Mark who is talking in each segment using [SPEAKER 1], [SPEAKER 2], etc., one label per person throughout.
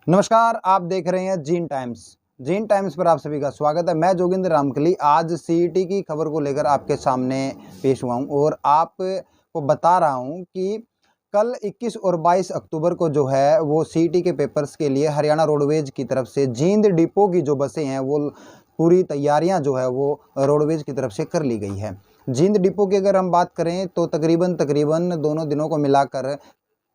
[SPEAKER 1] नमस्कार, आप देख रहे हैं जीन टाइम्स। जीन टाइम्स पर आप सभी का स्वागत है। मैं जोगिंद्र रामकली आज सीईटी की खबर को लेकर आपके सामने पेश हुआ हूं और आपको बता रहा हूं कि कल 21 और 22 अक्टूबर को जो है वो सीईटी के पेपर्स के लिए हरियाणा रोडवेज की तरफ से जींद डिपो की जो बसें हैं वो पूरी तैयारियां जो है वो रोडवेज की तरफ से कर ली गई है। जींद डिपो की अगर हम बात करें तो तकरीबन दोनों दिनों को मिलाकर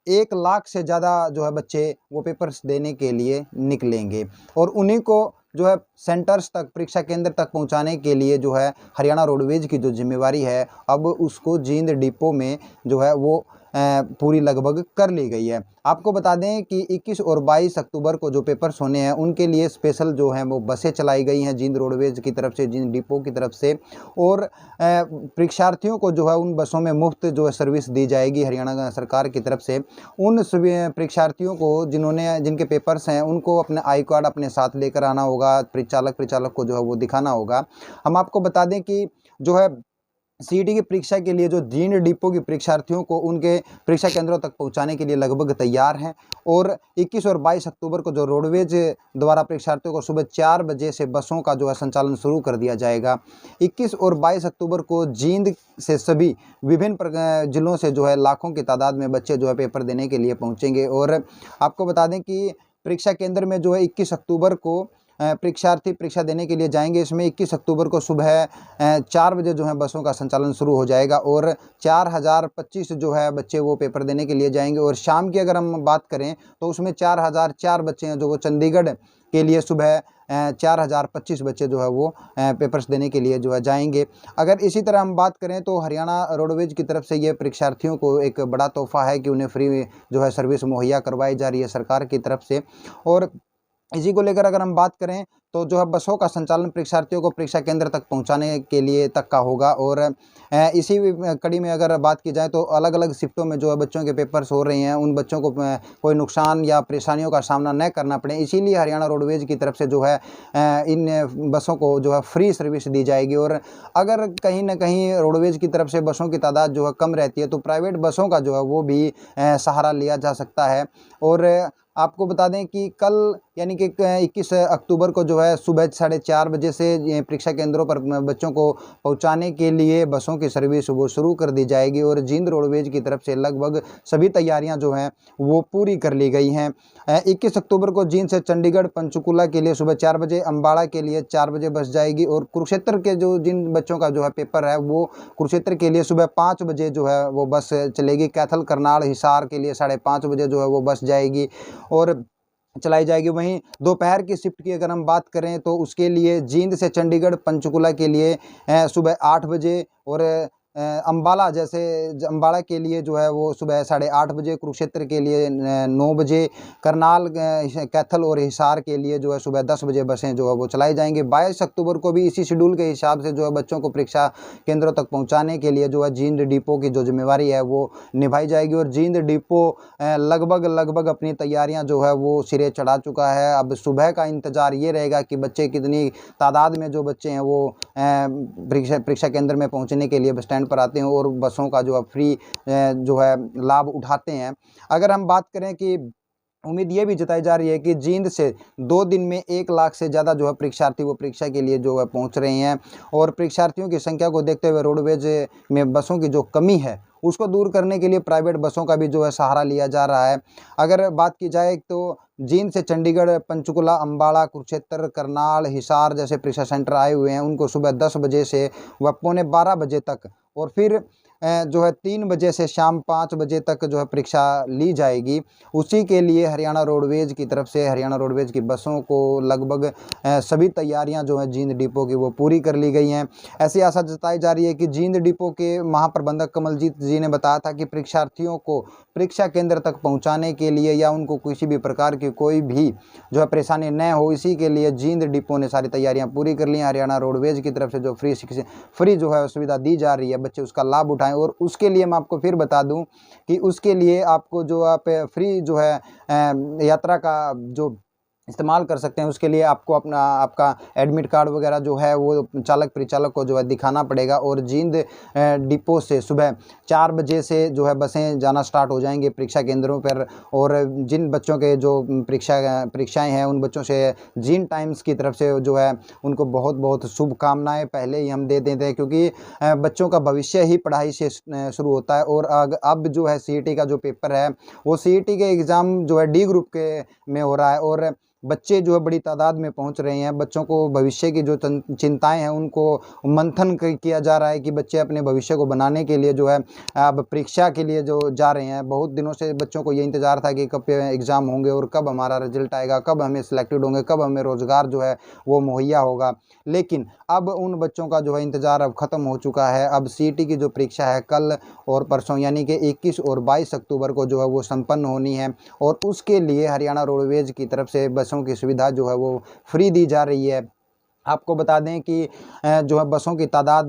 [SPEAKER 1] 1 लाख से ज़्यादा जो है बच्चे वो पेपर्स देने के लिए निकलेंगे और उन्हीं को जो है सेंटर्स तक, परीक्षा केंद्र तक पहुंचाने के लिए जो है हरियाणा रोडवेज की जो जिम्मेवारी है अब उसको जींद डिपो में जो है वो पूरी लगभग कर ली गई है। आपको बता दें कि 21 और 22 अक्टूबर को जो पेपर्स होने हैं उनके लिए स्पेशल जो हैं वो बसें चलाई गई हैं जींद रोडवेज की तरफ से, जींद डिपो की तरफ से और परीक्षार्थियों को जो है उन बसों में मुफ्त जो है सर्विस दी जाएगी हरियाणा सरकार की तरफ से। उन सभी परीक्षार्थियों को जिनके पेपर्स हैं उनको अपने आई कार्ड अपने साथ लेकर आना होगा, परिचालक को जो है वो दिखाना होगा। हम आपको बता दें कि जो है सीईटी की परीक्षा के लिए जो जींद डिपो की परीक्षार्थियों को उनके परीक्षा केंद्रों तक पहुंचाने के लिए लगभग तैयार हैं और 21 और 22 अक्टूबर को जो रोडवेज द्वारा परीक्षार्थियों को सुबह 4 बजे से बसों का जो है संचालन शुरू कर दिया जाएगा। 21 और 22 अक्टूबर को जींद से सभी विभिन्न जिलों से जो है लाखों की तादाद में बच्चे जो है पेपर देने के लिए पहुँचेंगे और आपको बता दें कि परीक्षा केंद्र में जो है 21 अक्टूबर को परीक्षार्थी परीक्षा देने के लिए जाएंगे। इसमें 21 अक्टूबर को सुबह 4 बजे जो है बसों का संचालन शुरू हो जाएगा और 4025 जो है बच्चे वो पेपर देने के लिए जाएंगे और शाम की अगर हम बात करें तो उसमें 4004 बच्चे हैं जो वो चंडीगढ़ के लिए सुबह 4025 बच्चे जो है वो पेपर्स देने के लिए जो है जाएंगे। अगर इसी तरह हम बात करें तो हरियाणा रोडवेज की तरफ से ये परीक्षार्थियों को एक बड़ा तोहफा है कि उन्हें फ्री जो है सर्विस मुहैया करवाई जा रही है सरकार की तरफ से। और इसी को लेकर अगर हम बात करें तो जो है बसों का संचालन परीक्षार्थियों को परीक्षा केंद्र तक पहुंचाने के लिए तक का होगा और इसी कड़ी में अगर बात की जाए तो अलग अलग शिफ्टों में जो है बच्चों के पेपर्स हो रहे हैं, उन बच्चों को कोई नुकसान या परेशानियों का सामना न करना पड़े, इसीलिए हरियाणा रोडवेज की तरफ से जो है इन बसों को जो है फ्री सर्विस दी जाएगी। और अगर कहीं ना कहीं रोडवेज की तरफ से बसों की तादाद जो है कम रहती है तो प्राइवेट बसों का जो है वो भी सहारा लिया जा सकता है। और आपको बता दें कि कल यानी कि 21 अक्टूबर को जो है सुबह 4:30 बजे से परीक्षा केंद्रों पर बच्चों को पहुंचाने के लिए बसों की सर्विस वो शुरू कर दी जाएगी और जींद रोडवेज की तरफ से लगभग सभी तैयारियां जो हैं वो पूरी कर ली गई हैं। 21 अक्टूबर को जींद से चंडीगढ़ पंचकुला के लिए सुबह 4 बजे, अम्बाड़ा के लिए 4 बजे बस जाएगी और कुरुक्षेत्र के जिन बच्चों का जो है पेपर है वो कुरुक्षेत्र के लिए सुबह 5 बजे जो है वो बस चलेगी। कैथल, करनाल, हिसार के लिए 5:30 बजे जो है वो बस जाएगी और चलाई जाएगी। वहीं दोपहर की शिफ्ट की अगर हम बात करें तो उसके लिए जींद से चंडीगढ़ पंचकुला के लिए सुबह 8 बजे और अम्बाला अम्बाड़ा के लिए जो है वो सुबह 8:30 बजे, कुरुक्षेत्र के लिए 9 बजे, करनाल, कैथल और हिसार के लिए जो है सुबह 10 बजे बसें जो है वो चलाई जाएंगी। 22 अक्टूबर को भी इसी शेड्यूल के हिसाब से जो है बच्चों को परीक्षा केंद्रों तक पहुंचाने के लिए जो है जींद डिपो की जो जिम्मेवारी है वो निभाई जाएगी और जींद डिपो लगभग अपनी तैयारियां जो है वो सिरे चढ़ा चुका है। अब सुबह का इंतज़ार ये रहेगा कि बच्चे कितनी तादाद में जो बच्चे हैं वो परीक्षा केंद्र में पहुँचने के लिए बस स्टैंड पर आते हैं और बसों का जो है फ्री जो है लाभ उठाते हैं। अगर हम बात करें कि उम्मीद ये भी जताई जा रही है कि जींद से 2 दिन में 1 लाख से ज़्यादा जो है परीक्षार्थी वो परीक्षा के लिए जो है पहुंच रहे हैं और परीक्षार्थियों की संख्या को देखते हुए रोडवेज में बसों की जो कमी है उसको दूर करने के लिए प्राइवेट बसों का भी जो है सहारा लिया जा रहा है। अगर बात की जाए तो जींद से चंडीगढ़, पंचकुला, अम्बाड़ा, कुरुक्षेत्र, करनाल, हिसार जैसे परीक्षा सेंटर आए हुए हैं उनको सुबह 10 बजे से व पौने 12 बजे तक और फिर जो है 3 बजे से शाम 5 बजे तक जो है परीक्षा ली जाएगी। उसी के लिए हरियाणा रोडवेज की तरफ से हरियाणा रोडवेज की बसों को लगभग सभी तैयारियां जो हैं जींद डिपो की वो पूरी कर ली गई हैं। ऐसी आशा जताई जा रही है कि जींद डिपो के महाप्रबंधक कमलजीत जी ने बताया था कि परीक्षार्थियों को परीक्षा केंद्र तक पहुंचाने के लिए या उनको किसी भी प्रकार की कोई भी जो है परेशानी न हो, इसी के लिए जींद डिपो ने सारी तैयारियां पूरी कर ली हैं। हरियाणा रोडवेज की तरफ से जो फ्री जो है सुविधा दी जा रही है, बच्चे उसका लाभ उठाएं। और उसके लिए मैं आपको फिर बता दूं कि उसके लिए आपको जो आप फ्री जो है यात्रा का जो इस्तेमाल कर सकते हैं। उसके लिए आपको आपका एडमिट कार्ड वगैरह जो है वो चालक परिचालक को जो है दिखाना पड़ेगा। और जींद डिपो से सुबह 4 बजे से जो है बसें जाना स्टार्ट हो जाएंगे परीक्षा केंद्रों पर। और जिन बच्चों के जो परीक्षाएं हैं उन बच्चों से जींद टाइम्स की तरफ से जो है उनको बहुत बहुत शुभकामनाएं पहले ही हम दे देते हैं, क्योंकि बच्चों का भविष्य ही पढ़ाई से शुरू होता है। और अब जो है सीईटी का जो पेपर है वो सीईटी के एग्ज़ाम जो है डी ग्रुप के में हो रहा है। और बच्चे जो है बड़ी तादाद में पहुंच रहे हैं। बच्चों को भविष्य की जो चिंताएं हैं उनको मंथन किया जा रहा है कि बच्चे अपने भविष्य को बनाने के लिए जो है अब परीक्षा के लिए जो जा रहे हैं। बहुत दिनों से बच्चों को ये इंतज़ार था कि कब एग्ज़ाम होंगे और कब हमारा रिजल्ट आएगा, कब हमें सिलेक्टेड होंगे, कब हमें रोज़गार जो है वो मुहैया होगा। लेकिन अब उन बच्चों का जो है इंतज़ार अब ख़त्म हो चुका है। अब सीईटी की जो परीक्षा है कल और परसों यानी कि 21 और 22 अक्टूबर को जो है वो संपन्न होनी है। और उसके लिए हरियाणा रोडवेज की तरफ से बसों की सुविधा जो है वो फ्री दी जा रही है। आपको बता दें कि जो है बसों की तादाद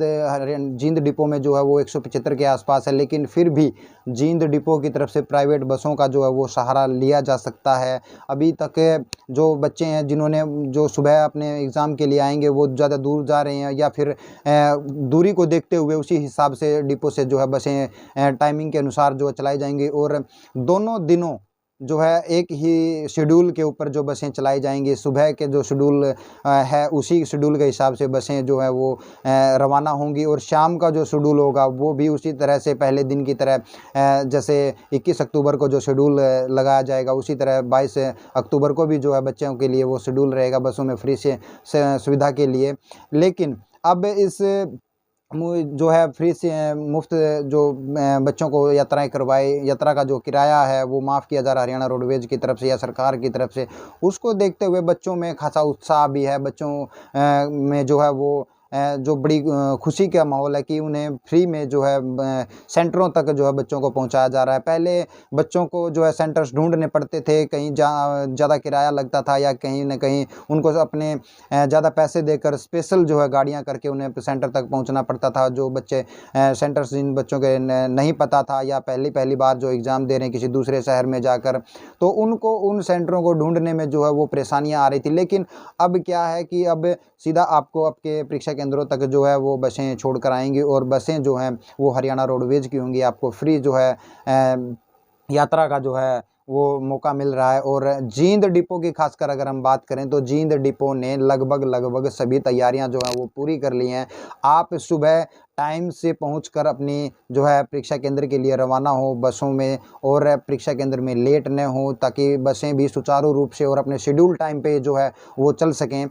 [SPEAKER 1] जींद डिपो में जो है वो 175 के आसपास है, लेकिन फिर भी जींद डिपो की तरफ से प्राइवेट बसों का जो है वो सहारा लिया जा सकता है। अभी तक जो बच्चे हैं जिन्होंने जो सुबह अपने एग्ज़ाम के लिए आएंगे वो ज़्यादा दूर जा रहे हैं या फिर दूरी को देखते हुए उसी हिसाब से डिपो से जो है बसें टाइमिंग के अनुसार जो चलाई जाएंगी। और दोनों दिनों जो है एक ही शेड्यूल के ऊपर जो बसें चलाई जाएंगी। सुबह के जो शेड्यूल है उसी शेड्यूल के हिसाब से बसें जो है वो रवाना होंगी। और शाम का जो शेड्यूल होगा वो भी उसी तरह से पहले दिन की तरह जैसे 21 अक्टूबर को जो शेड्यूल लगाया जाएगा उसी तरह 22 अक्टूबर को भी जो है बच्चों के लिए वो शेड्यूल रहेगा बसों में फ्री से सुविधा के लिए। लेकिन अब इस जो है फ्री से मुफ्त जो बच्चों को यात्राएं करवाए, यात्रा का जो किराया है वो माफ़ किया जा रहा है हरियाणा रोडवेज की तरफ से या सरकार की तरफ से, उसको देखते हुए बच्चों में खासा उत्साह भी है। बच्चों में जो है वो जो बड़ी खुशी का माहौल है कि उन्हें फ्री में जो है सेंटरों तक जो है बच्चों को पहुंचाया जा रहा है। पहले बच्चों को जो है सेंटर्स ढूंढने पड़ते थे, कहीं ज़्यादा किराया लगता था या कहीं न कहीं उनको अपने ज़्यादा पैसे देकर स्पेशल जो है गाड़ियां करके उन्हें सेंटर तक पहुंचना पड़ता था। जो बच्चे सेंटर्स जिन बच्चों के नहीं पता था या पहली बार जो एग्ज़ाम दे रहे हैं किसी दूसरे शहर में जाकर, तो उनको उन सेंटरों को ढूंढने में जो है वो परेशानियाँ आ रही थी। लेकिन अब क्या है कि अब सीधा आपको आपके परीक्षा केंद्रों तक जो है वो बसें छोड़ कर आएंगी और बसें जो हैं वो हरियाणा रोडवेज की होंगी। आपको फ्री जो है यात्रा का जो है वो मौका मिल रहा है। और जींद डिपो की खासकर अगर हम बात करें तो जींद डिपो ने लगभग सभी तैयारियां जो हैं वो पूरी कर ली हैं। आप सुबह टाइम से पहुंचकर अपनी जो है परीक्षा केंद्र के लिए रवाना हो बसों में और परीक्षा केंद्र में लेट न हो, ताकि बसें भी सुचारू रूप से और अपने शेड्यूल टाइम पे जो है वो चल सकें।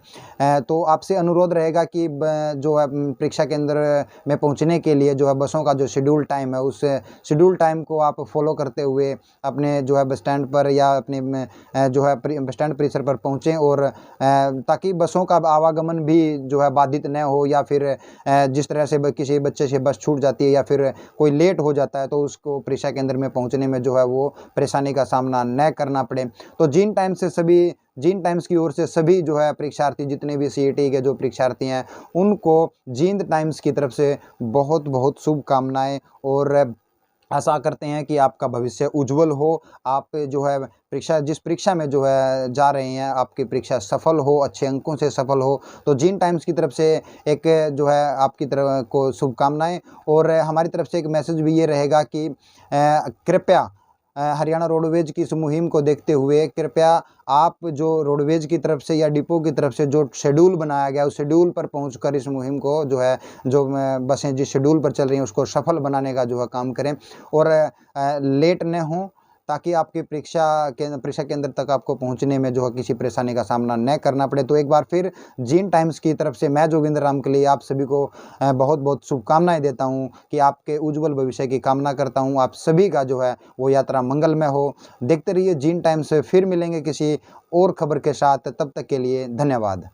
[SPEAKER 1] तो आपसे अनुरोध रहेगा कि जो है परीक्षा केंद्र में पहुंचने के लिए जो है बसों का जो शेड्यूल टाइम है उस शेड्यूल टाइम को आप फॉलो करते हुए अपने जो है बस स्टैंड पर या अपने जो है बस स्टैंड परिसर पर पहुँचें। और ताकि बसों का आवागमन भी जो है बाधित न हो, या फिर जिस तरह से किसी बच्चे से बस छूट जाती है या फिर कोई लेट हो जाता है तो उसको परीक्षा केंद्र में पहुंचने में जो है वो परेशानी का सामना न करना पड़े। तो जींद टाइम्स की ओर से सभी जो है परीक्षार्थी जितने भी सीईटी के जो परीक्षार्थी हैं उनको जींद टाइम्स की तरफ से बहुत बहुत शुभकामनाएं और आशा करते हैं कि आपका भविष्य उज्जवल हो। आप जो है जिस परीक्षा में जो है जा रहे हैं आपकी परीक्षा सफल हो, अच्छे अंकों से सफल हो। तो जींद टाइम्स की तरफ से एक जो है आपकी तरफ को शुभकामनाएं। और हमारी तरफ से एक मैसेज भी ये रहेगा कि कृपया हरियाणा रोडवेज की इस मुहिम को देखते हुए कृपया आप जो रोडवेज की तरफ से या डिपो की तरफ से जो शेड्यूल बनाया गया उस शेड्यूल पर पहुंचकर इस मुहिम को जो है जो बसें जिस शेड्यूल पर चल रही हैं उसको सफल बनाने का जो है काम करें और लेट न हों, ताकि आपकी परीक्षा केंद्र तक आपको पहुंचने में जो है किसी परेशानी का सामना न करना पड़े। तो एक बार फिर जींद टाइम्स की तरफ से मैं जोगिंदर रामकली आप सभी को बहुत बहुत शुभकामनाएं देता हूं कि आपके उज्जवल भविष्य की कामना करता हूं। आप सभी का जो है वो यात्रा मंगलमय हो। देखते रहिए जींद टाइम्स से, फिर मिलेंगे किसी और खबर के साथ। तब तक के लिए धन्यवाद।